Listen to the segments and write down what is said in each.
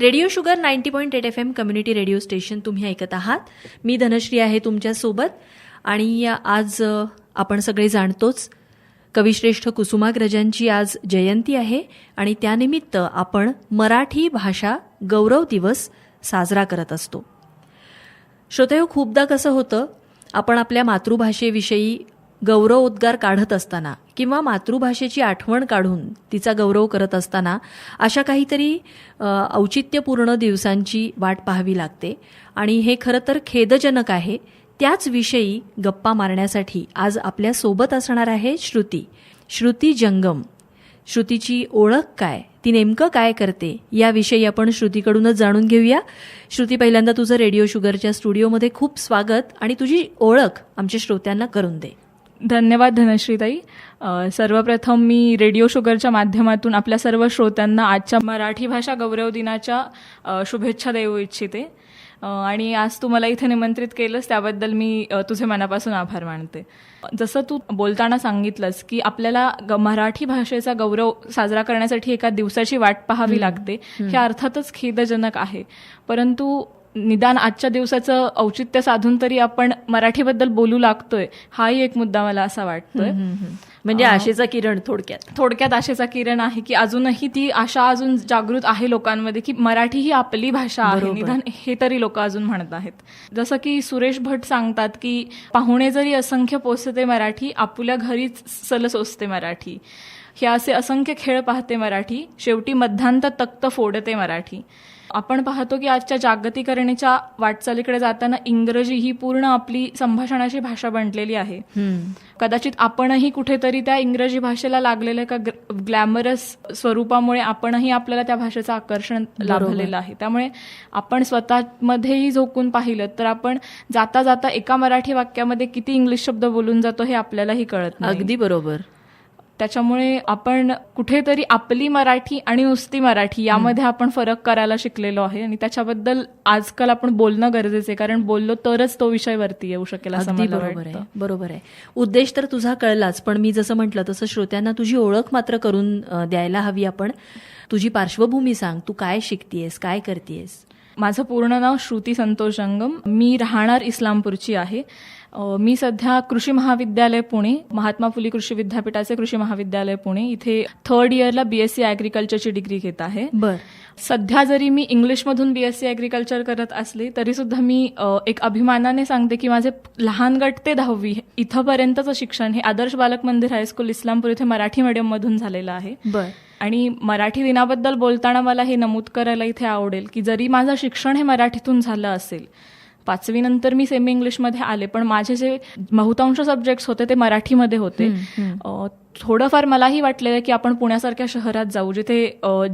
Radio sugar 90.8 FM community radio station तुम्ही ऐकत आहात. मी धनश्री आहे तुमच्यासोबत. आणि आज आपण सगळे जाणतोच कविश्रेष्ठ कुसुमाग्रजांची आज जयंती आहे आणि त्यानिमित्त आपण मराठी भाषा गौरव दिवस साजरा करत असतो. श्रोतेहो, खूपदा कसं होतं, आपण आपल्या मातृभाषेविषयी गौरवोद्गार काढत असताना किंवा मातृभाषेची आठवण काढून तिचा गौरव करत असताना अशा काहीतरी औचित्यपूर्ण दिवसांची वाट पाहावी लागते आणि हे खरं तर खेदजनक आहे. त्याच विषयी गप्पा मारण्यासाठी आज आपल्या सोबत असणार आहे श्रुती जंगम. श्रुतीची ओळख काय, ती नेमकं काय करते, याविषयी आपण श्रुतीकडूनच जाणून घेऊया. श्रुती, पहिल्यांदा तुझं रेडिओ शुगरच्या स्टुडिओमध्ये खूप स्वागत आणि तुझी ओळख आमच्या श्रोत्यांना करून दे. धन्यवाद धनश्रीताई. सर्वप्रथम मी रेडिओ शुगरच्या माध्यमातून आपल्या सर्व श्रोत्यांना आजच्या मराठी भाषा गौरव दिनाच्या शुभेच्छा देऊ इच्छिते आणि आज तू मला इथे निमंत्रित केलंस त्याबद्दल मी तुझे मनापासून आभार मानते. जसं तू बोलताना सांगितलंस की आपल्याला मराठी भाषेचा गौरव साजरा करण्यासाठी एका दिवसाची वाट पाहावी लागते, हे अर्थातच खेदजनक आहे. परंतु निदान आजच्या दिवसाचं औचित्य साधून तरी आपण मराठीबद्दल बोलू लागतोय, हाही एक मुद्दा मला असा वाटतोय. म्हणजे आशेचा किरण थोडक्यात आशेचा किरण आहे की अजूनही ती आशा अजून जागृत आहे लोकांमध्ये की मराठी ही आपली भाषा आहे, निदान हे तरी लोक अजून म्हणत आहेत. जसं की सुरेश भट सांगतात की पाहुणे जरी असंख्य पोचते मराठी, आपुल्या घरीच सलसोचते मराठी. हे असे असंख्य खेळ पाहते मराठी, शेवटी मध्यांत तख्त फोडते मराठी. आपण पाहतो की आजच्या जागतिकरणेच्या वाटचालीकडे जाताना इंग्रजी ही पूर्ण आपली संभाषणाची भाषा बनलेली आहे. कदाचित आपणही कुठेतरी त्या इंग्रजी भाषेला लागलेल्या एका ग्लॅमरस स्वरूपामुळे आपणही आपल्याला त्या भाषेचं आकर्षण लाभलेलं आहे. त्यामुळे आपण स्वतःमध्येही झोकून पाहिलं तर आपण जाता जाता एका मराठी वाक्यामध्ये किती इंग्लिश शब्द बोलून जातो हे आपल्यालाही कळत नाही. अगदी बरोबर. त्याच्यामुळे आपण कुठेतरी आपली मराठी आणि नुसती मराठी यामध्ये आपण फरक करायला शिकलेलो आहे आणि त्याच्याबद्दल आजकाल आपण बोलणं गरजेचं आहे, कारण बोललो तरच तो विषय वरती येऊ शकेल असं मला वाटतं. बरोबर आहे. उद्देश तर तुझा कळलाच, पण मी जसं म्हटलं तसं श्रोत्यांना तुझी ओळख मात्र करून द्यायला हवी आपण. तुझी पार्श्वभूमी सांग, तू काय शिकतेयस, काय करतेयस? माझं पूर्ण नाव श्रुती संतोष जंगम. मी राहणार इस्लामपूरची आहे. मी सध्या कृषी महाविद्यालय पुणे, महात्मा फुले कृषी विद्यापीठाचे कृषी महाविद्यालय पुणे इथे 3rd इयरला BSc ॲग्रिकल्चरची डिग्री घेत आहे. सध्या जरी मी इंग्लिशमधून BSc ॲग्रिकल्चर करत असले तरी सुद्धा मी एक अभिमानाने सांगते की माझे लहान गट ते 10वी इथंपर्यंतचं शिक्षण हे आदर्श बालक मंदिर हायस्कूल इस्लामपूर इथे मराठी मीडियममधून झालेलं आहे. आणि मराठी दिनाबद्दल बोलताना मला हे नमूद करायला इथे आवडेल की जरी माझं शिक्षण हे मराठीतून झालं असेल, 5वी नंतर मी सेमी इंग्लिशमध्ये आले, पण माझे जे बहुतांश सब्जेक्ट्स होते ते मराठीमध्ये होते. थोडंफार मलाही वाटलेलं की आपण पुण्यासारख्या शहरात जाऊ जिथे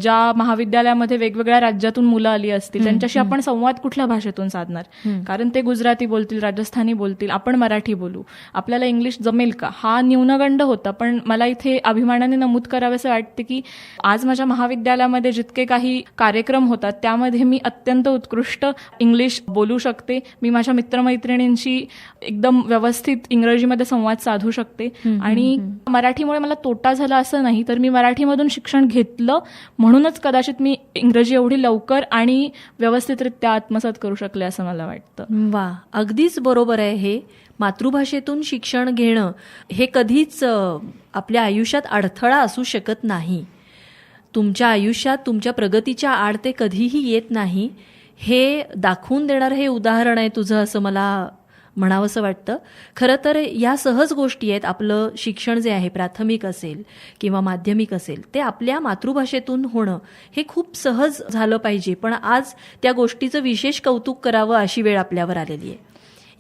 ज्या महाविद्यालयामध्ये वेगवेगळ्या राज्यातून मुलं आली असतील त्यांच्याशी आपण संवाद कुठल्या भाषेतून साधणार, कारण ते गुजराती बोलतील, राजस्थानी बोलतील, आपण मराठी बोलू, आपल्याला इंग्लिश जमेल का, हा न्यूनगंड होता. पण मला इथे अभिमानाने नमूद करावेसे वाटते की आज माझ्या महाविद्यालयामध्ये जितके काही कार्यक्रम होतात त्यामध्ये मी अत्यंत उत्कृष्ट इंग्लिश बोलू शकते. मी माझ्या मित्रमैत्रिणींशी एकदम व्यवस्थित इंग्रजीमध्ये संवाद साधू शकते आणि मराठीमुळे मला तोटा झाला असं नाही, तर मी मराठीमधून शिक्षण घेतलं म्हणूनच कदाचित मी इंग्रजी एवढी लवकर आणि व्यवस्थितरित्या आत्मसात करू शकले असं मला वाटतं. वा, अगदीच बरोबर आहे. हे मातृभाषेतून शिक्षण घेणं हे कधीच आपल्या आयुष्यात अडथळा असू शकत नाही. तुमच्या आयुष्यात तुमच्या प्रगतीच्या आड ते कधीही येत नाही हे दाखवून देणारं हे उदाहरण आहे तुझं, असं मला म्हणावंसं वाटतं. खरं तर या सहज गोष्टी आहेत. आपलं शिक्षण जे आहे, प्राथमिक असेल किंवा माध्यमिक असेल, ते आपल्या मातृभाषेतून होणं हे खूप सहज झालं पाहिजे. पण आज त्या गोष्टीचं विशेष कौतुक करावं अशी वेळ आपल्यावर आलेली आहे.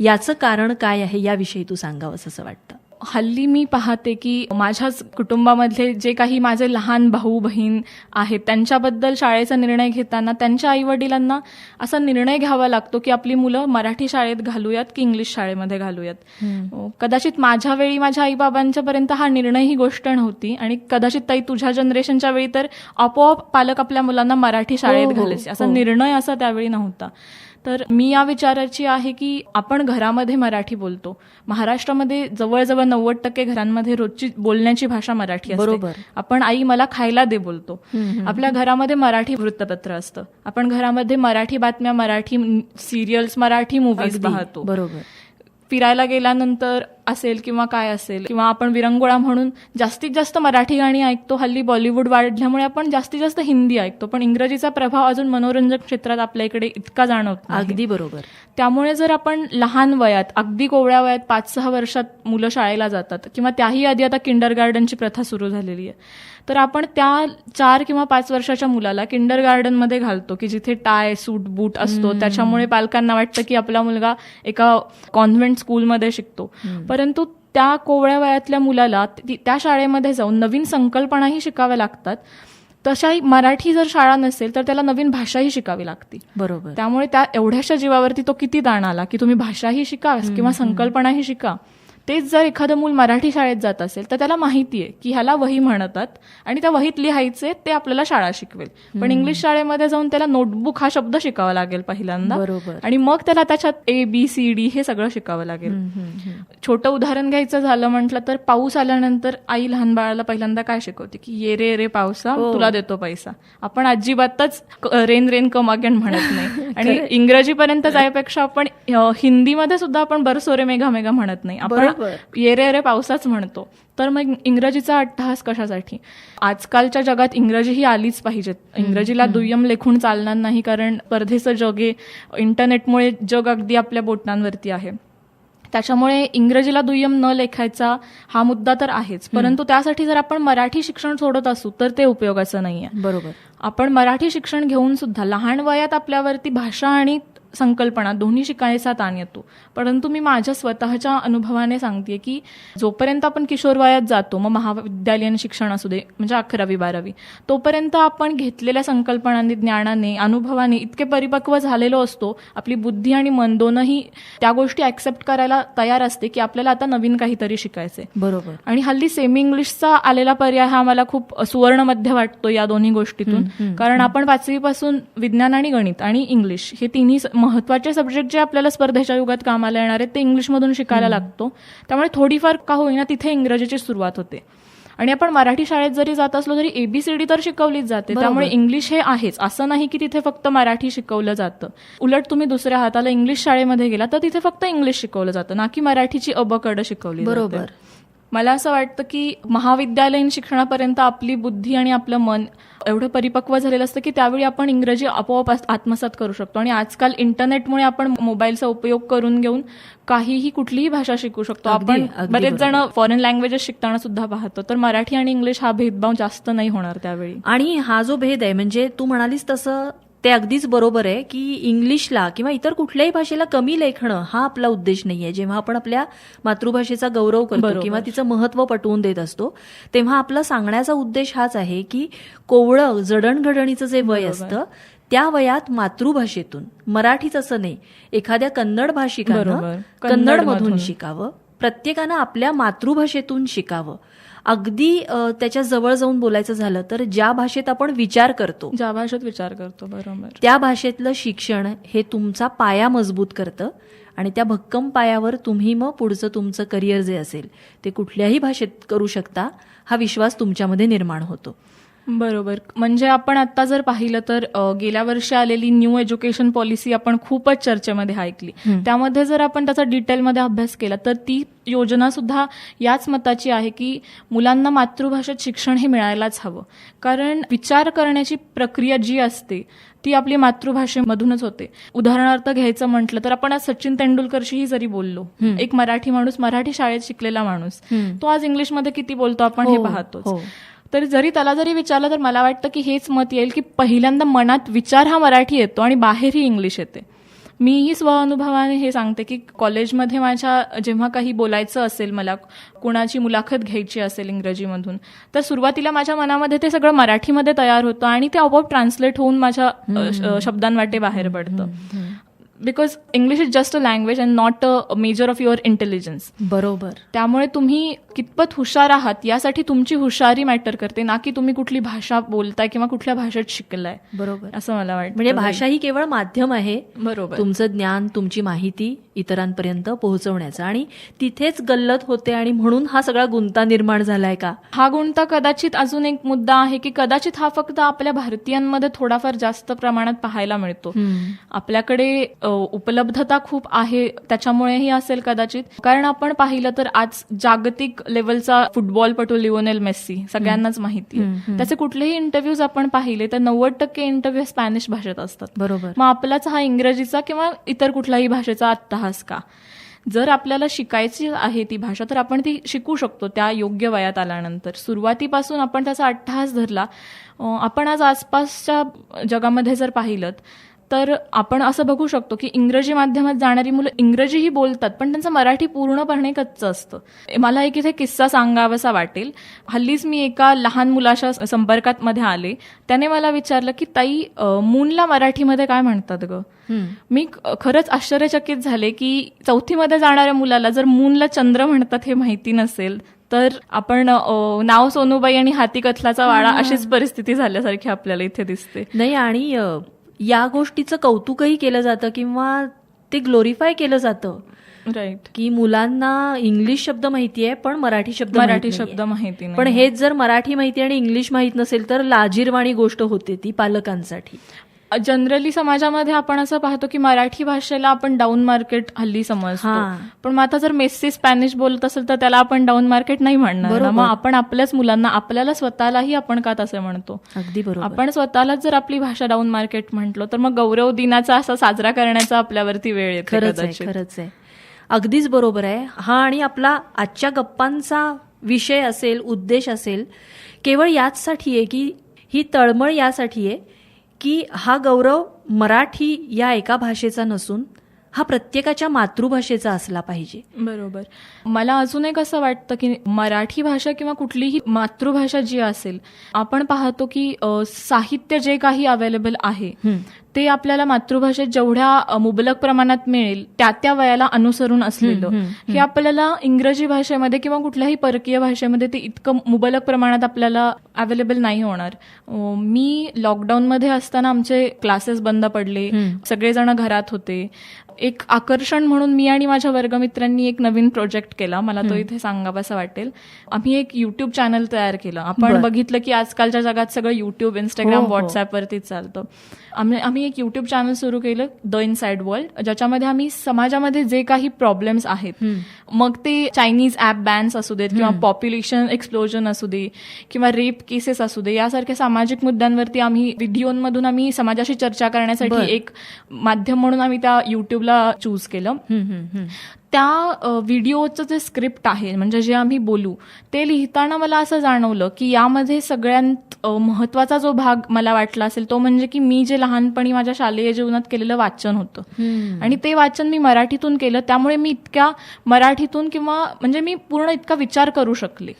याचं कारण काय आहे याविषयी तू सांगावंस असं वाटतं? हल्ली मी पाहते की माझ्याच कुटुंबामधले जे काही माझे लहान भाऊ बहीण आहेत त्यांच्याबद्दल शाळेचा निर्णय घेताना त्यांच्या आईवडिलांना असा निर्णय घ्यावा लागतो की आपली मुलं मराठी शाळेत घालूयात की इंग्लिश शाळेमध्ये घालूयात. कदाचित माझ्या वेळी माझ्या आईबाबांच्यापर्यंत हा निर्णय ही गोष्ट नव्हती आणि कदाचित ताई तुझ्या जनरेशनच्या वेळी तर आपोआप पालक आपल्या मुलांना मराठी शाळेत घालायचे असा निर्णय असा त्यावेळी नव्हता. तर मी या विचाराची आहे की आपण घरामध्ये मराठी बोलतो. महाराष्ट्रामध्ये जवळजवळ 90% घरांमध्ये रोजची बोलण्याची भाषा मराठी असते. बरोबर. आपण आई मला खायला दे बोलतो. आपल्या घरामध्ये मराठी वृत्तपत्र असतं. आपण घरामध्ये मराठी बातम्या, मराठी सिरियल्स, मराठी मूव्हीज पाहतो. बरोबर. फिरायला गेल्यानंतर असेल किंवा काय असेल, किंवा आपण विरंगुळा म्हणून जास्तीत जास्त मराठी गाणी ऐकतो. हल्ली बॉलिवूड वाढल्यामुळे आपण जास्तीत जास्त हिंदी ऐकतो, पण इंग्रजीचा प्रभाव अजून मनोरंजक क्षेत्रात आपल्या इकडे इतका जाणवत नाही. अगदी बरोबर. त्यामुळे जर आपण लहान वयात, अगदी कोवळ्या वयात 5-6 वर्षात मुलं शाळेला जातात, किंवा त्याही आधी आता किंडरगार्टनची प्रथा सुरू झालेली आहे, तर आपण त्या 4 किंवा 5 वर्षाच्या मुलाला किंडरगार्टनमध्ये घालतो की जिथे टाय, सूट, बूट असतो. त्याच्यामुळे पालकांना वाटतं की आपला मुलगा एका कॉन्व्हेंट स्कूलमध्ये शिकतो. परंतु त्या कोवळ्या वयातल्या मुलाला त्या शाळेमध्ये जाऊन नवीन संकल्पनाही शिकाव्या लागतात. तशाही मराठी जर शाळा नसेल तर त्याला नवीन भाषाही शिकावी लागते. बरोबर. त्यामुळे त्या एवढ्याशा जीवावरती तो किती ताण आला की तुम्ही भाषाही शिका किंवा संकल्पनाही शिका. तेच जर एखादं मूल मराठी शाळेत जात असेल तर त्याला माहिती आहे की ह्याला वही म्हणतात आणि त्या वहीत लिहायचे, ते आपल्याला शाळा शिकवेल. पण इंग्लिश शाळेमध्ये जाऊन त्याला नोटबुक हा शब्द शिकावा लागेल पहिल्यांदा, आणि मग त्याला त्याच्यात ABCD हे सगळं शिकावं लागेल. छोटं उदाहरण घ्यायचं झालं म्हटलं तर पाऊस आल्यानंतर आई लहान बाळाला पहिल्यांदा काय शिकवते की ये रे रे पावसा, तुला देतो पैसा. आपण अजिबातच रेन रेन कम अगेन म्हणत नाही. आणि इंग्रजीपर्यंत जायपेक्षा आपण हिंदीमध्ये सुद्धा आपण बरसोरे मेघा मेघा म्हणत नाही, आपण ये रे रे पावसाच म्हणतो. तर मग इंग्रजीचा अट्टहास कशासाठी? आजकालच्या जगात इंग्रजी ही आलीच पाहिजेत. इंग्रजीला दुय्यम लेखून चालणार नाही, कारण स्पर्धेचं जग आहे. इंटरनेटमुळे जग अगदी आपल्या बोटांवरती आहे. त्याच्यामुळे इंग्रजीला दुय्यम न लेखायचा हा मुद्दा तर आहेच, परंतु त्यासाठी जर आपण मराठी शिक्षण सोडत असू तर ते उपयोगाचं नाहीये. बरोबर. आपण मराठी शिक्षण घेऊन सुद्धा लहान वयात आपल्यावरती भाषा आणि संकल्पना दोन्ही शिकायचा ताण येतो. परंतु मी माझ्या स्वतःच्या अनुभवाने सांगते की जोपर्यंत आपण किशोर वयात जातो, मग महाविद्यालयीन शिक्षण असू दे, म्हणजे 11वी 12वी, तोपर्यंत आपण घेतलेल्या संकल्पनांनी, ज्ञानाने, अनुभवाने इतके परिपक्व झालेलो असतो, आपली बुद्धी आणि मन दोनही त्या गोष्टी ऍक्सेप्ट करायला तयार असते की आपल्याला आता नवीन काहीतरी शिकायचंय. बरोबर. आणि हल्ली सेमी इंग्लिशचा आलेला पर्याय हा मला खूप सुवर्ण मध्य वाटतो या दोन्ही गोष्टीतून. कारण आपण 5वी पासून विज्ञान आणि गणित आणि इंग्लिश हे तिन्ही महत्वाचे सब्जेक्ट जे आपल्याला स्पर्धेच्या युगात कामाला येणार आहेत ते इंग्लिशमधून शिकायला लागतो. त्यामुळे थोडीफार का होईना तिथे इंग्रजीची सुरुवात होते. आणि आपण मराठी शाळेत जरी जात असलो तरी ABCD तर शिकवलीच जाते. त्यामुळे इंग्लिश हे आहेच, असं नाही की तिथे फक्त मराठी शिकवलं जातं. उलट तुम्ही दुसऱ्या हाताला इंग्लिश शाळेमध्ये गेला तर तिथे फक्त इंग्लिश शिकवलं जातं, ना की मराठीची अबकड शिकवली जाते. बरोबर. मला असं वाटतं की महाविद्यालयीन शिक्षणापर्यंत आपली बुद्धी आणि आपलं मन एवढं परिपक्व झालेलं असतं की त्यावेळी आपण इंग्रजी आपोआप आत्मसात करू शकतो. आणि आजकाल इंटरनेटमुळे आपण मोबाईलचा उपयोग करून घेऊन काहीही, कुठलीही भाषा शिकू शकतो. आपण बरेच जण फॉरेन लँग्वेजेस शिकताना सुद्धा पाहतो. तर मराठी आणि इंग्लिश हा भेदभाव जास्त नाही होणार त्यावेळी. आणि हा जो भेद आहे, म्हणजे तू म्हणालीस तसं ते अगदीच बरोबर आहे की इंग्लिशला किंवा इतर कुठल्याही भाषेला कमी लेखणं हा आपला उद्देश नाहीये. जेव्हा आपण आपल्या मातृभाषेचा गौरव करतो किंवा तिचं महत्व पटवून देत असतो, तेव्हा आपला सांगण्याचा उद्देश हाच आहे की कोवळं जडणघडणीचं जे वय असतं त्या वयात मातृभाषेतून, मराठीच असं नाही, एखाद्या कन्नड भाषिकानं कन्नडमधून शिकावं, प्रत्येकानं आपल्या मातृभाषेतून शिकावं. अगदी त्याच्या जवळ जाऊन बोलायचं झालं तर ज्या भाषेत आपण विचार करतो, ज्या भाषेत विचार करतो, बरोबर, त्या भाषेतलं शिक्षण हे तुमचा पाया मजबूत करतं. आणि त्या भक्कम पायावर तुम्ही मग पुढचं तुमचं करिअर जे असेल ते कुठल्याही भाषेत करू शकता, हा विश्वास तुमच्यामध्ये निर्माण होतो. बरोबर. म्हणजे आपण आता जर पाहिलं तर गेल्या वर्षी आलेली न्यू एज्युकेशन पॉलिसी आपण खूपच चर्चेमध्ये ऐकली. त्यामध्ये जर आपण त्याचा डिटेलमध्ये अभ्यास केला तर ती योजना सुद्धा याच मताची आहे की मुलांना मातृभाषेत शिक्षण हे मिळायलाच हवं. कारण विचार करण्याची प्रक्रिया जी असते ती आपली मातृभाषेमधूनच होते. उदाहरणार्थ घ्यायचं म्हटलं तर आपण आज सचिन तेंडुलकरशीही जरी बोललो, एक मराठी माणूस, मराठी शाळेत शिकलेला माणूस, तो आज इंग्लिशमध्ये किती बोलतो आपण हे पाहतोच. तर जरी त्याला जरी विचारलं तर मला वाटतं की हेच मत येईल की पहिल्यांदा मनात विचार हा मराठी येतो आणि बाहेरही इंग्लिश येते. मीही स्वअनुभवाने हे सांगते की कॉलेजमध्ये माझ्या जेव्हा काही बोलायचं असेल, मला कुणाची मुलाखत घ्यायची असेल इंग्रजीमधून, तर सुरुवातीला माझ्या मनामध्ये ते सगळं मराठीमध्ये तयार होतं आणि ते आपोआप ट्रान्सलेट होऊन माझ्या शब्दांवाटे बाहेर पडतं. Because English is just a language and not a measure of your intelligence. बरोबर. त्यामुळे तुम्ही कितपत हुशार आहात यासाठी तुमची हुशारी मॅटर करते, ना की तुम्ही कुठली भाषा बोलताय किंवा कुठल्या भाषेत शिकलाय. बरोबर. असं मला वाटतं. म्हणजे भाषा ही केवळ माध्यम आहे बरोबर. तुमचं ज्ञान, तुमची माहिती इतरांपर्यंत पोहोचवण्याचं, आणि तिथेच गल्लत होते आणि म्हणून हा सगळा गुंता निर्माण झालाय का? हा गुंता कदाचित अजून एक मुद्दा आहे की कदाचित हा फक्त आपल्या भारतीयांमध्ये थोडाफार जास्त प्रमाणात पाहायला मिळतो. आपल्याकडे उपलब्धता खूप आहे त्याच्यामुळेही असेल कदाचित. कारण आपण पाहिलं तर आज जागतिक लेवलचा फुटबॉलपटू लिओनेल मेस्सी सगळ्यांनाच माहिती आहे. त्याचे कुठलेही इंटरव्ह्यूज आपण पाहिले तर 90% इंटरव्ह्यू स्पॅनिश भाषेत असतात. बरोबर. मग आपलाच हा इंग्रजीचा किंवा इतर कुठल्याही भाषेचा अट्टहास का? जर आपल्याला शिकायची आहे ती भाषा तर आपण ती शिकू शकतो त्या योग्य वयात आल्यानंतर. सुरुवातीपासून आपण त्याचा अट्टहास धरला. आपण आज आसपासच्या जगामध्ये जर पाहिलं तर आपण असं बघू शकतो की इंग्रजी माध्यमात जाणारी मुलं इंग्रजीही बोलतात पण त्यांचं मराठी पूर्णपणे कच्चं असतं. मला एक इथे किस्सा सांगावासा वाटेल. हल्लीच मी एका लहान मुलाच्या संपर्कात मध्ये आले. त्याने मला विचारलं की ताई, मूनला मराठीमध्ये काय म्हणतात ग? मी खरंच आश्चर्यचकित झाले की 4थी मध्ये जाणाऱ्या मुलाला जर मूनला चंद्र म्हणतात हे माहिती नसेल तर आपण नाव सोनूबाई आणि हाती कथलाचा वाडा अशीच परिस्थिती झाल्यासारखी आपल्याला इथे दिसते. नाही, आणि या गोष्टीचं कौतुकही केलं जातं किंवा ते ग्लोरिफाय केलं जातं. राईट. की मुलांना इंग्लिश शब्द माहिती आहे पण मराठी शब्द माहिती नाही. पण हेच जर मराठी माहिती आणि इंग्लिश माहित नसेल तर लाजिरवाणी गोष्ट होते ती पालकांसाठी. जनरली समाजामध्ये आपण असं पाहतो की मराठी भाषेला आपण डाऊन मार्केट हल्ली समजतो. पण मग आता जर मेस्सी स्पॅनिश बोलत असेल तर त्याला आपण डाऊन मार्केट नाही म्हणणार. मग आपण आपल्याच मुलांना, आपल्याला स्वतःलाही आपण का तसे म्हणतो? अगदी बरोबर. आपण स्वतःलाच जर आपली भाषा डाऊन मार्केट म्हटलो तर मग गौरव दिनाचा असा साजरा करण्याचा आपल्यावरती वेळ येतो. खरंच आहे. अगदीच बरोबर आहे. हा, आणि आपला आजच्या गप्पांचा विषय असेल, उद्देश असेल, केवळ याचसाठी आहे की ही तळमळ यासाठी आहे की हा गौरव मराठी या एका भाषेचा नसून हा प्रत्येकाच्या मातृभाषेचा असला पाहिजे. बरोबर. मला अजून एक असं वाटतं की मराठी भाषा किंवा कुठलीही मातृभाषा जी असेल, आपण पाहतो की साहित्य जे काही अवेलेबल आहे ते आपल्याला मातृभाषेत जेवढ्या मुबलक प्रमाणात मिळेल त्या त्या वयाला अनुसरून असलेलं हे आपल्याला इंग्रजी भाषेमध्ये किंवा कुठल्याही परकीय भाषेमध्ये ते इतकं मुबलक प्रमाणात आपल्याला अवेलेबल नाही होणार. मी लॉकडाऊनमध्ये असताना आमचे क्लासेस बंद पडले, सगळेजण घरात होते. एक आकर्षण म्हणून मी आणि माझ्या वर्गमित्रांनी एक नवीन प्रोजेक्ट केला. मला तो इथे सांगावासा वाटेल. आम्ही एक युट्यूब चॅनल तयार केलं. आपण बघितलं की आजकालच्या जगात सगळं युट्यूब, इंस्टाग्राम, व्हॉट्सअपवरतीच चालतं. आम्ही एक युट्यूब चॅनल सुरू केलं, द इनसाइड वर्ल्ड, ज्याच्यामध्ये आम्ही समाजामध्ये जे काही प्रॉब्लेम्स आहेत, मग ते चायनीज ऍप बॅन्स असू देत किंवा पॉप्युलेशन एक्सप्लोजन असू दे किंवा रेप केसेस असू दे, यासारख्या सामाजिक मुद्द्यांवरती आम्ही व्हिडिओमधून आम्ही समाजाशी चर्चा करण्यासाठी एक माध्यम म्हणून आम्ही त्या युट्यूबला चूज केलं. त्या व्हिडिओचं जे स्क्रिप्ट आहे, म्हणजे जे आम्ही बोलू ते लिहिताना मला असं जाणवलं की यामध्ये सगळ्यात महत्वाचा जो भाग मला वाटला असेल तो म्हणजे की मी जे लहानपणी माझ्या शालेय जीवनात केलेलं वाचन होतं आणि ते वाचन मी मराठीतून केलं. त्यामुळे मी इतक्या मराठीतून किंवा म्हणजे मी पूर्ण इतका विचार करू शकले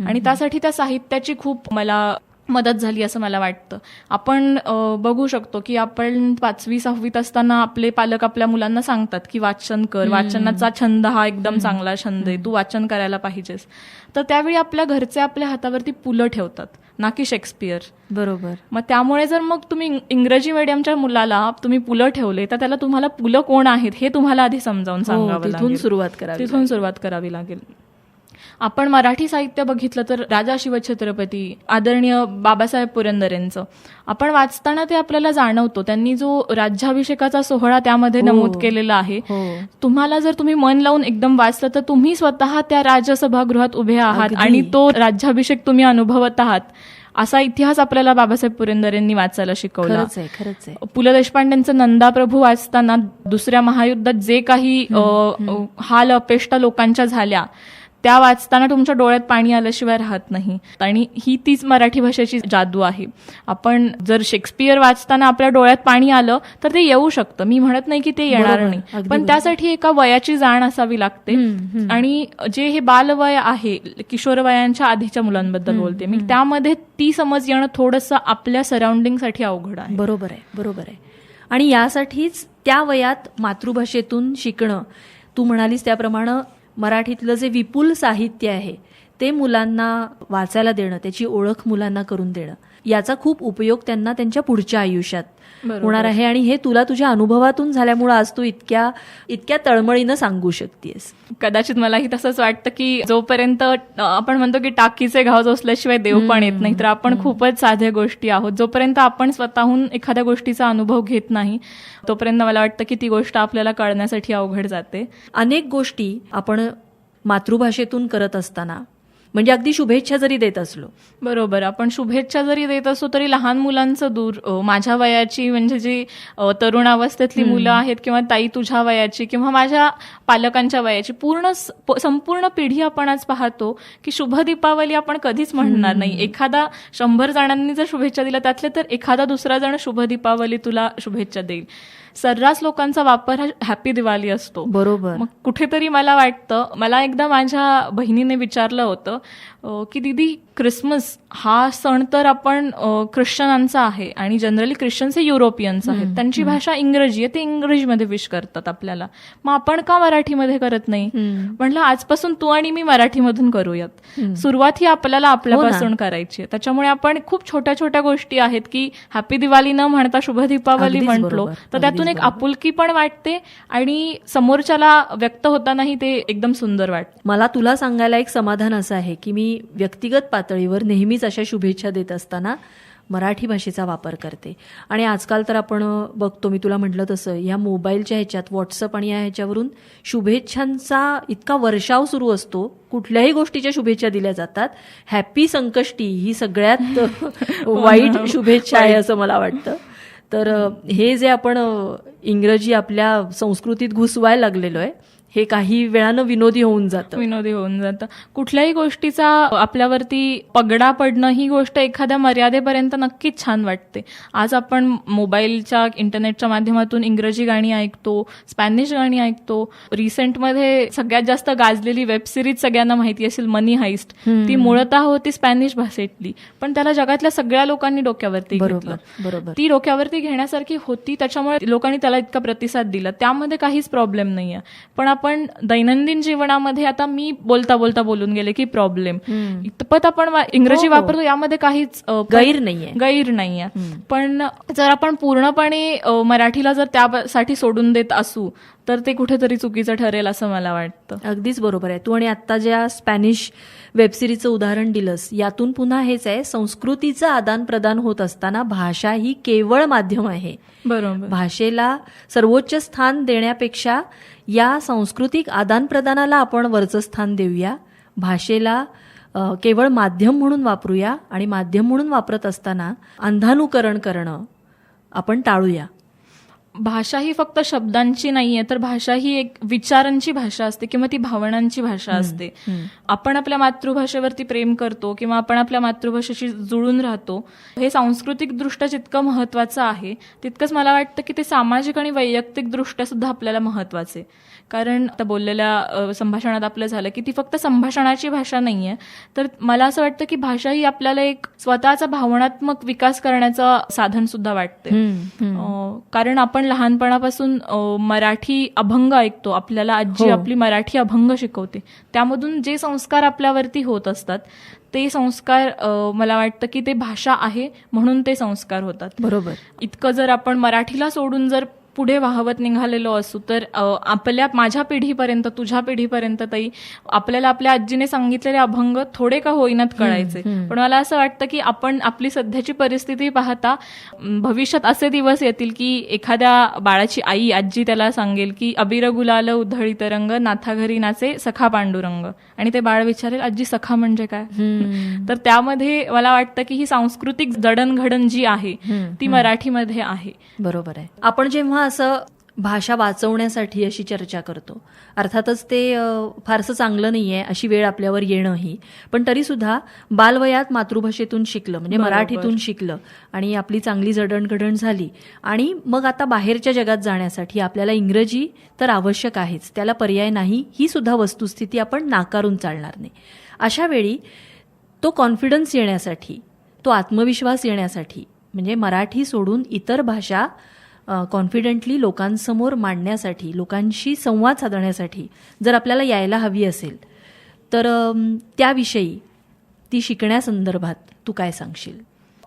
आणि त्यासाठी त्या साहित्याची खूप मला मदत झाली असं मला वाटतं. आपण बघू शकतो की आपण 5वी-6वीत असताना आपले पालक आपल्या मुलांना सांगतात की वाचन कर, वाचनाचा छंद हा एकदम चांगला छंद आहे, तू वाचन करायला पाहिजेस. तर त्यावेळी आपल्या घरचे आपल्या हातावरती पुलं ठेवतात, ना की शेक्सपियर. बरोबर. मग त्यामुळे जर मग तुम्ही इंग्रजी मीडियमच्या मुलाला तुम्ही पुलं ठेवले तर त्याला तुम्हाला पुलं कोण आहेत हे तुम्हाला आधी समजावून सांगावं लागेल. तिथून सुरुवात करावी लागेल. आपण मराठी साहित्य बघितलं तर राजा शिवछत्रपती, आदरणीय बाबासाहेब पुरंदर यांचं आपण वाचताना ते आपल्याला जाणवतो. त्यांनी जो राज्याभिषेकाचा सोहळा त्यामध्ये नमूद केलेला आहे, तुम्हाला जर तुम्ही मन लावून एकदम वाचलं तर तुम्ही स्वतः त्या राजसभागृहात उभे आहात आणि तो राज्याभिषेक तुम्ही अनुभवत आहात. असा इतिहास आपल्याला बाबासाहेब पुरंदर यांनी वाचायला शिकवला. खरंच आहे. पु ल देशपांडेंचं नंदाप्रभू वाचताना दुसऱ्या महायुद्धात जे काही हाल अपेष्टा लोकांच्या झाल्या त्या वाचताना तुमच्या डोळ्यात पाणी आल्याशिवाय राहत नाही. आणि ही तीच मराठी भाषेची जादू आहे. आपण जर शेक्सपियर वाचताना आपल्या डोळ्यात पाणी आलं तर ते येऊ शकतं, मी म्हणत नाही की ते येणार नाही, पण त्यासाठी एका वयाची जाण असावी लागते. आणि जे हे बालवय आहे, किशोरवयांच्या आधीच्या मुलांबद्दल बोलते मी, त्यामध्ये ती समज येणं थोडंसं आपल्या सराउंडिंगसाठी अवघड आहे. बरोबर आहे. आणि यासाठीच त्या वयात मातृभाषेतून शिकणं, तू म्हणालीस त्याप्रमाणे मराठीतलं जे विपुल साहित्य आहे ते मुलांना वाचायला देणं, त्याची ओळख मुलांना करून देणं, याचा खूप उपयोग त्यांना त्यांच्या पुढच्या आयुष्यात होणार आहे. आणि हे तुला तुझ्या अनुभवातून झाल्यामुळे आज तू इतक्या तळमळीनं सांगू शकतेस. कदाचित मलाही तसंच वाटतं की जोपर्यंत आपण म्हणतो की टाकीचे घाव असल्याशिवाय देव पण येत नाही, तर आपण खूपच साध्या गोष्टी आहोत. जोपर्यंत आपण स्वतःहून एखाद्या गोष्टीचा अनुभव घेत नाही तोपर्यंत मला वाटतं की ती गोष्ट आपल्याला कळण्यासाठी अवघड जाते. अनेक गोष्टी आपण मातृभाषेतून करत असताना, म्हणजे अगदी शुभेच्छा जरी देत असलो, बरोबर, आपण शुभेच्छा जरी देत असो तरी लहान मुलांचं दूर, माझ्या वयाची म्हणजे जी तरुणावस्थेतली मुलं आहेत किंवा ताई तुझ्या वयाची किंवा माझ्या पालकांच्या वयाची संपूर्ण पिढी आपण आज पाहतो की शुभ दीपावली आपण कधीच म्हणणार नाही. 100 जणांनी जर शुभेच्छा दिल्या त्यातले तर एखादा दुसरा जण शुभ दीपावली तुला शुभेच्छा देईल. सर्रास लोकांचा वापर हा हॅपी दिवाळी असतो. बरोबर. मग कुठेतरी मला वाटतं, मला एकदा माझ्या बहिणीने विचारलं होतं की दीदी, क्रिसमस हा सण तर आपण ख्रिश्चनांचा आहे आणि जनरली ख्रिश्चन्स हे युरोपियन्स आहेत, त्यांची भाषा इंग्रजी आहे, ते इंग्रजीमध्ये विश करतात आपल्याला, मग आपण का मराठीमध्ये करत नाही? म्हटलं आजपासून तू आणि मी मराठीमधून करूयात. सुरुवात ही आपल्याला आपल्यापासून करायची आहे. त्याच्यामुळे आपण खूप छोट्या छोट्या गोष्टी आहेत की हॅपी दिवाळी न म्हणता शुभ दीपावली म्हटलो तर त्यातून एक आपुलकी पण वाटते आणि समोरच्याला व्यक्त होतानाही ते एकदम सुंदर वाटतं. मला तुला सांगायला एक समाधान असं आहे की मी व्यक्तिगत पातळीवर नेहमीच अशा शुभेच्छा देत असताना मराठी भाषेचा वापर करते. आणि आजकाल तर आपण बघतो, मी तुला म्हटलं तसं, या मोबाईलच्या ह्याच्यात व्हॉट्सअप आणि या ह्याच्यावरून शुभेच्छांचा इतका वर्षाव सुरू असतो. कुठल्याही गोष्टीच्या शुभेच्छा दिल्या जातात. हॅपी संकष्टी ही सगळ्यात वाईट शुभेच्छा आहे असं मला वाटतं. तर हे जे आपण इंग्रजी आपल्या संस्कृतीत घुसवायला लागलेलो आहे, हे काही वेळानं विनोदी होऊन जातं. कुठल्याही गोष्टीचा आपल्यावरती पगडा पडणं ही गोष्ट एखाद्या मर्यादेपर्यंत नक्कीच छान वाटते. आज आपण मोबाईलच्या इंटरनेटच्या माध्यमातून इंग्रजी गाणी ऐकतो, स्पॅनिश गाणी ऐकतो. रिसेंटमध्ये सगळ्यात जास्त गाजलेली वेब सिरीज सगळ्यांना माहिती असेल, मनी हाइस्ट, ती मूळतः होती स्पॅनिश भाषेतली, पण त्याला जगातल्या सगळ्या लोकांनी डोक्यावरती घेतलं. बरोबर. ती डोक्यावरती घेण्यासारखी होती, त्याच्यामुळे लोकांनी त्याला इतका प्रतिसाद दिला. त्यामध्ये काहीच प्रॉब्लेम नाहीये. पण आपण दैनंदिन जीवनामध्ये आता मी बोलता बोलून गेले की प्रॉब्लेम इतपत आपण इंग्रजी वापरतो, यामध्ये काहीच गैर नाहीये. पण जर आपण पूर्णपणे मराठीला जर त्यासाठी सोडून देत असू तर ते कुठेतरी चुकीचं ठरेल असं मला वाटतं. अगदीच बरोबर आहे तू. आणि आता ज्या स्पॅनिश वेबसिरीजचं उदाहरण दिलंस, यातून पुन्हा हेच आहे, संस्कृतीचं आदान प्रदान होत असताना भाषा ही केवळ माध्यम आहे. बरोबर. भाषेला सर्वोच्च स्थान देण्यापेक्षा या सांस्कृतिक आदान प्रदानाला आपण वरचं स्थान देऊया. भाषेला केवळ माध्यम म्हणून वापरूया आणि माध्यम म्हणून वापरत असताना अंधानुकरण करणं आपण टाळूया. भाषा ही फक्त शब्दांची नाहीये, तर भाषा ही एक विचारांची भाषा असते किंवा ती भावनांची भाषा असते. आपण आपल्या मातृभाषेवरती प्रेम करतो किंवा आपण आपल्या मातृभाषेशी जुळून राहतो, हे सांस्कृतिक दृष्ट्या जितकं महत्वाचं आहे तितकंच मला वाटतं की ते सामाजिक आणि वैयक्तिक दृष्ट्या सुद्धा आपल्याला महत्वाचे. कारण आता बोललेल्या संभाषणात आपलं झालं की ती फक्त संभाषणाची भाषा नाहीये, तर मला असं वाटतं की भाषा ही आपल्याला एक स्वतःचा भावनात्मक विकास करण्याचं साधन सुद्धा वाटते. कारण आपण लहानपणापासून मराठी अभंग ऐकतो, आपल्याला आजी आपली मराठी अभंग शिकवते, त्यामधून जे संस्कार आपल्यावरती होत असतात ते संस्कार मला वाटतं की ते भाषा आहे म्हणून ते संस्कार होतात. बरोबर. इतकं जर आपण मराठीला सोडून जर पुढे वाहवत निघालेलो असू तर माझ्या पिढीपर्यंत, तुझ्या पिढीपर्यंत ताई, आपल्याला आपल्या आजीने सांगितलेले अभंग थोडे का होईनात कळायचे. पण मला असं वाटतं की आपण आपली सध्याची परिस्थिती पाहता भविष्यात असे दिवस येतील की एखाद्या बाळाची आई, आजी त्याला सांगेल की अबीर गुलाल उधळीत रंग, नाथा घरी नाचे सखा पांडुरंग, आणि ते बाळ विचारेल आजी सखा म्हणजे काय. तर त्यामध्ये मला वाटतं की ही सांस्कृतिक जडणघडण जी आहे ती मराठीमध्ये आहे. बरोबर आहे. आपण जेव्हा असं भाषा वाचवण्यासाठी अशी चर्चा करतो, अर्थातच ते फारसं चांगलं नाहीये अशी वेळ आपल्यावर येणंही, पण तरी सुद्धा बालवयात मातृभाषेतून शिकलं म्हणजे मराठीतून शिकलं आणि आपली चांगली जडणघडण झाली आणि मग आता बाहेरच्या जगात जाण्यासाठी आपल्याला इंग्रजी तर आवश्यक आहेच, त्याला पर्याय नाही, ही सुद्धा वस्तुस्थिती आपण नाकारून चालणार नाही. अशा वेळी तो कॉन्फिडन्स येण्यासाठी, तो आत्मविश्वास येण्यासाठी म्हणजे मराठी सोडून इतर भाषा कॉन्फिडेंटली लोकांसमोर मांडण्यासाठी, लोकांशी संवाद साधण्यासाठी जर आपल्याला यायला हवी असेल तर त्याविषयी, ती शिकण्यासंदर्भात तू काय सांगशील?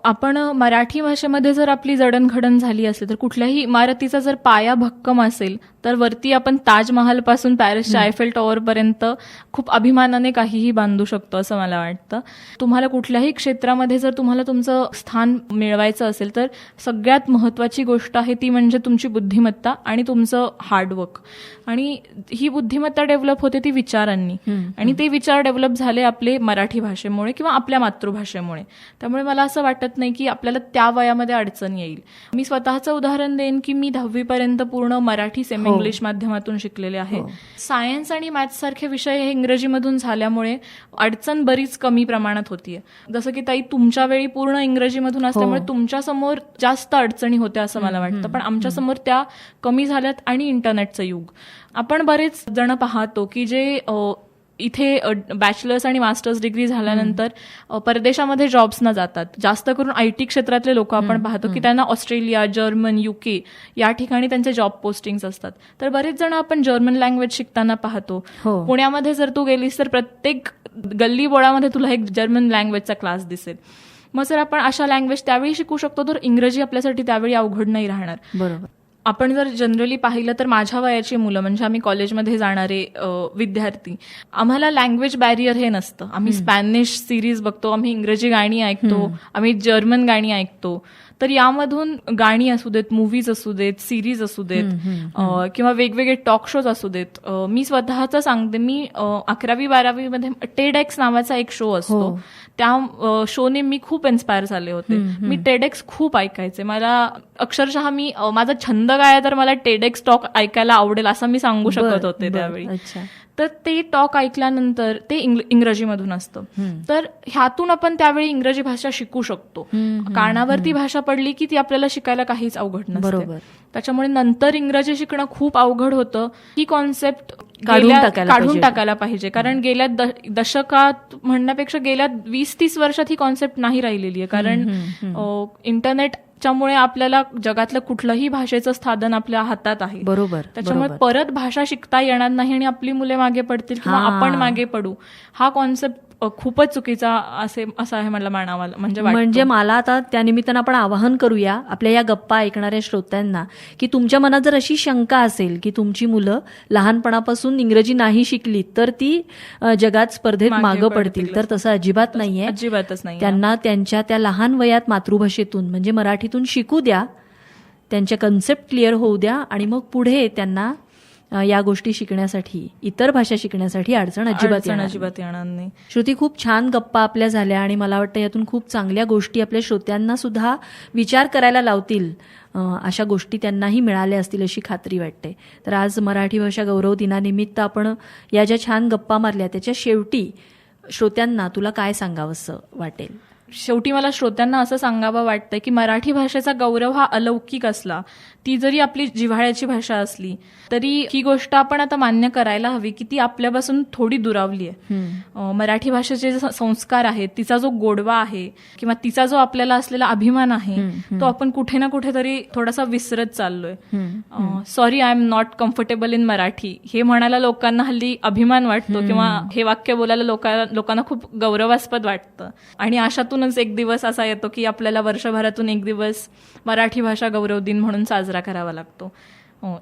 आपण मराठी भाषेमध्ये जर आपली जडणघडण झाली असेल तर कुठल्याही इमारतीचा जर पाया भक्कम असेल तर वरती आपण ताजमहालपासून पॅरिसच्या आयफेल टॉवरपर्यंत खूप अभिमानाने काहीही बांधू शकतो असं मला वाटतं. तुम्हाला कुठल्याही क्षेत्रामध्ये जर तुम्हाला तुमचं स्थान मिळवायचं असेल तर सगळ्यात महत्त्वाची गोष्ट आहे ती म्हणजे तुमची बुद्धिमत्ता आणि तुमचं हार्डवर्क. आणि ही बुद्धिमत्ता डेव्हलप होते ती विचारांनी, आणि ते विचार डेव्हलप झाले आपले मराठी भाषेमुळे किंवा आपल्या मातृभाषेमुळे. त्यामुळे मला असं वाटत नाही की आपल्याला त्या वयामध्ये अडचण येईल. मी स्वतःचं उदाहरण देईन की मी 10वीपर्यंत पूर्ण मराठी सेमी इंग्लिश माध्यमातून शिकलेले आहे. सायन्स आणि मॅथ्स सारखे विषय हे इंग्रजीमधून झाल्यामुळे अडचण बरीच कमी प्रमाणात होतीये. जसं की ताई तुमच्या वेळी पूर्ण इंग्रजीमधून असल्यामुळे तुमच्या समोर जास्त अडचणी होत्या असं मला वाटतं, पण आमच्या समोर त्या कमी झाल्यात. आणि इंटरनेटचं युग, आपण बरेच जण पाहतो की जे इथे बॅचलर्स आणि मास्टर्स डिग्री झाल्यानंतर परदेशामध्ये जॉब्सना जातात. जास्त करून IT क्षेत्रातले लोक आपण पाहतो की त्यांना ऑस्ट्रेलिया, जर्मन, UK या ठिकाणी त्यांचे जॉब पोस्टिंग्स असतात. तर बरेच जण आपण जर्मन लँग्वेज शिकताना पाहतो. पुण्यामध्ये जर तू गेलीस तर प्रत्येक गल्ली बोळामध्ये तुला एक जर्मन लँग्वेजचा क्लास दिसेल. मग जर आपण अशा लँग्वेज त्यावेळी शिकू शकतो तर इंग्रजी आपल्यासाठी त्यावेळी अवघड नाही राहणार. बरोबर. आपण जर जनरली पाहिलं तर माझ्या वयाची मुलं म्हणजे आम्ही कॉलेजमध्ये जाणारे विद्यार्थी, आम्हाला लँग्वेज बॅरियर हे नसतं. आम्ही स्पॅनिश सिरीज बघतो, आम्ही इंग्रजी गाणी ऐकतो, आम्ही जर्मन गाणी ऐकतो. तर यामधून गाणी असू देत, मूव्हीज असू देत, सिरीज असू देत किंवा वेगवेगळे टॉक शोज असू देत. मी स्वतःच सांगते, मी 11वी-12वी मध्ये टेडएक्स नावाचा एक शो असतो, त्या शोने मी खूप इन्स्पायर झाले होते. मी टेडएक्स खूप ऐकायचे. मला अक्षरशः माझा छंद काय तर मला टेडएक्स टॉक ऐकायला आवडेल असं मी सांगू शकत होते त्यावेळी. तर ते टॉक ऐकल्यानंतर ते इंग्रजीमधून असतं. तर ह्यातून आपण त्यावेळी इंग्रजी भाषा शिकू शकतो. कानावरती भाषा पडली की ती आपल्याला शिकायला काहीच अवघड नसते. त्याच्यामुळे नंतर इंग्रजी शिकणं खूप अवघड होतं. ही कॉन्सेप्ट काढून टाकायला पाहिजे, कारण गेल्या दशकात म्हणण्यापेक्षा गेल्या 20-30 वर्षात ही कॉन्सेप्ट नाही राहिलेली आहे. कारण इंटरनेटच्यामुळे आपल्याला जगातलं कुठलंही भाषेचं साधन आपल्या हातात आहे. बरोबर. त्याच्यामुळे परत भाषा शिकता येणार नाही आणि आपली मुले मागे पडतील किंवा आपण मागे पडू. हा कॉन्सेप्ट खूपच चुकीचा असं आहे मला म्हणावा. म्हणजे मला आता त्यानिमित्तानं आपण आवाहन करूया आपल्या या गप्पा ऐकणाऱ्या श्रोत्यांना की तुमच्या मनात जर अशी शंका असेल की तुमची मुलं लहानपणापासून इंग्रजी नाही शिकली तर ती जगात स्पर्धेत मागं पडतील, तर तसं अजिबात नाहीये. अजिबातच नाही. त्यांना त्यांच्या त्या लहान वयात मातृभाषेतून म्हणजे मराठीतून शिकू द्या, त्यांच्या कन्सेप्ट क्लिअर होऊ द्या आणि मग पुढे त्यांना या गोष्टी शिकण्यासाठी, इतर भाषा शिकण्यासाठी अडचण अजिबात येणार नाही. श्रुती, खूप छान गप्पा आपल्या झाल्या आणि मला वाटतं यातून खूप चांगल्या गोष्टी आपल्या श्रोत्यांना सुद्धा विचार करायला लावतील, अशा गोष्टी त्यांनाही मिळाल्या असतील अशी खात्री वाटते. तर आज मराठी भाषा गौरव दिनानिमित्त आपण या ज्या छान गप्पा मारल्या त्याच्या शेवटी श्रोत्यांना तुला काय सांगावंसं वाटेल? शेवटी मला श्रोत्यांना असं सांगावं वाटतंय की मराठी भाषेचा गौरव हा अलौकिक असला, ती जरी आपली जिव्हाळ्याची भाषा असली तरी ही गोष्ट आपण आता मान्य करायला हवी की ती आपल्यापासून थोडी दुरावली आहे. मराठी भाषेचे जे संस्कार आहेत, तिचा जो गोडवा आहे किंवा तिचा जो आपल्याला असलेला अभिमान आहे तो आपण कुठे ना कुठेतरी थोडासा विसरत चाललोय. Sorry, I am not comfortable in Marathi हे म्हणायला लोकांना हल्ली अभिमान वाटतो किंवा हे वाक्य बोलायला लोकांना खूप गौरवास्पद वाटतं. आणि अशातूनच एक दिवस असा येतो की आपल्याला वर्षभरातून एक दिवस मराठी भाषा गौरव दिन म्हणून साजरा करावा लागतो.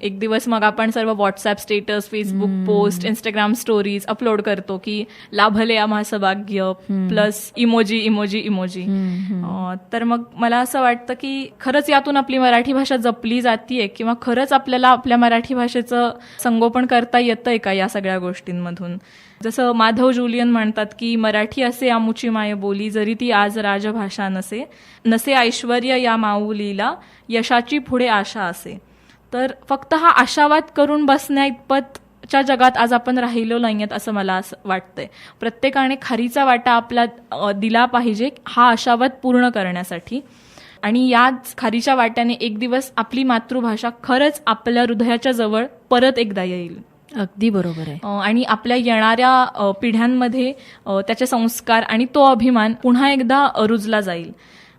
एक दिवस मग आपण सर्व WhatsApp status, Facebook post, Instagram stories upload करतो की लाभले आम्हास भाग्य प्लस इमोजी इमोजी इमोजी. तर मग मला असं वाटतं की खरंच यातून आपली मराठी भाषा जपली जातीये किंवा खरंच आपल्याला आपल्या मराठी भाषेचं संगोपन करता येतंय का या सगळ्या गोष्टींमधून. जसं माधव जुलियन म्हणतात की मराठी असे आमुची माय बोली, जरी ती आज राजभाषा नसे, नसे ऐश्वर्य या माऊलीला, यशाची पुढे आशा असे. तर फक्त हा आशावाद करून बसण्या इतपतच्या जगात आज आपण राहिलो नाहीयेत असं मला असं वाटतंय. प्रत्येकाने खारीचा वाटा आपला दिला पाहिजे हा आशावाद पूर्ण करण्यासाठी. आणि याच खारीच्या वाट्याने एक दिवस आपली मातृभाषा खरंच आपल्या हृदयाच्या जवळ परत एकदा येईल. अगदी बरोबर आहे. आणि आपल्या येणाऱ्या पिढ्यांमध्ये त्याचे संस्कार आणि तो अभिमान पुन्हा एकदा रुजला जाईल.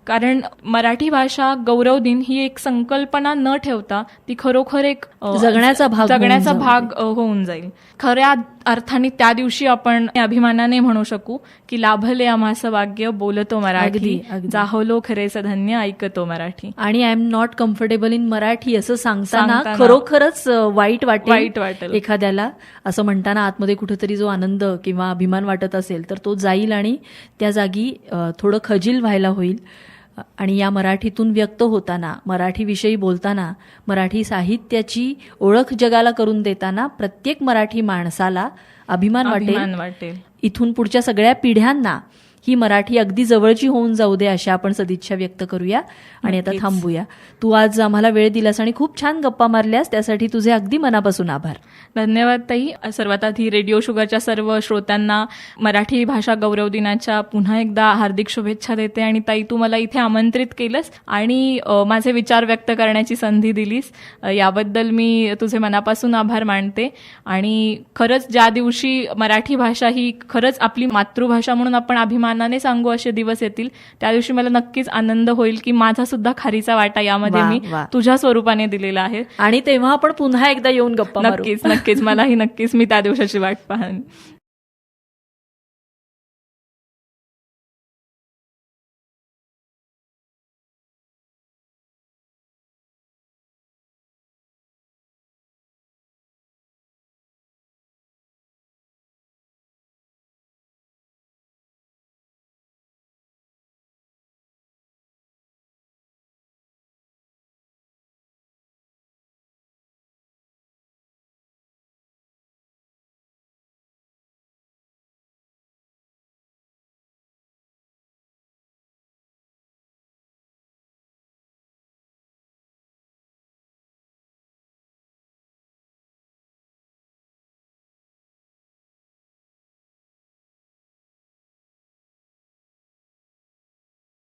कारण मराठी भाषा गौरव दिन ही एक संकल्पना न ठेवता ती खरोखर एक जगण्याचा भाग होऊन जाईल. खऱ्या अर्थाने त्या दिवशी आपण अभिमानाने म्हणू शकू की लाभले आम्हास भाग्य बोलतो मराठी, अगदी. जाहलो खरेच धन्य ऐकतो मराठी. आणि I am not comfortable in Marathi असं सांगताना सांगताना खरोखरच वाईट वाटेल. एखाद्याला. असं म्हणताना आतमध्ये कुठेतरी जो आनंद किंवा अभिमान वाटत असेल तर तो जाईल आणि त्या जागी थोडं खजील व्हायला होईल. आणि या मराठीतून व्यक्त होताना, मराठीविषयी बोलताना, मराठी साहित्याची ओळख जगाला करून देताना प्रत्येक मराठी माणसाला अभिमान वाटेल. इथून पुढच्या सगळ्या पिढ्यांना ही मराठी अगदी जवळची होऊन जाऊ दे अशा आपण सदिच्छा व्यक्त करूया. आणि आता थांबूया. तू आज आम्हाला वेळ दिलास आणि खूप छान गप्पा मारल्यास, त्यासाठी तुझे अगदी मनापासून आभार. धन्यवाद ताई. सर्वात आधी रेडिओ शुगरच्या सर्व श्रोत्यांना मराठी भाषा गौरव दिनाच्या पुन्हा एकदा हार्दिक शुभेच्छा देते. आणि ताई, तू मला इथे आमंत्रित केलंस आणि माझे विचार व्यक्त करण्याची संधी दिलीस, याबद्दल मी तुझे मनापासून आभार मानते. आणि खरंच ज्या दिवशी मराठी भाषा ही खरंच आपली मातृभाषा म्हणून आपण अभिमानाने सांगू असे दिवस येतील, त्या दिवशी मला नक्कीच आनंद होईल की माझा सुद्धा खारीचा वाटा यामध्ये मी तुझ्या स्वरूपाने दिलेला आहे. आणि तेव्हा आपण पुन्हा एकदा येऊन गप्पा मारू. नक्कीच, मलाही नक्कीच मी त्या दिवसाची वाट पाहन.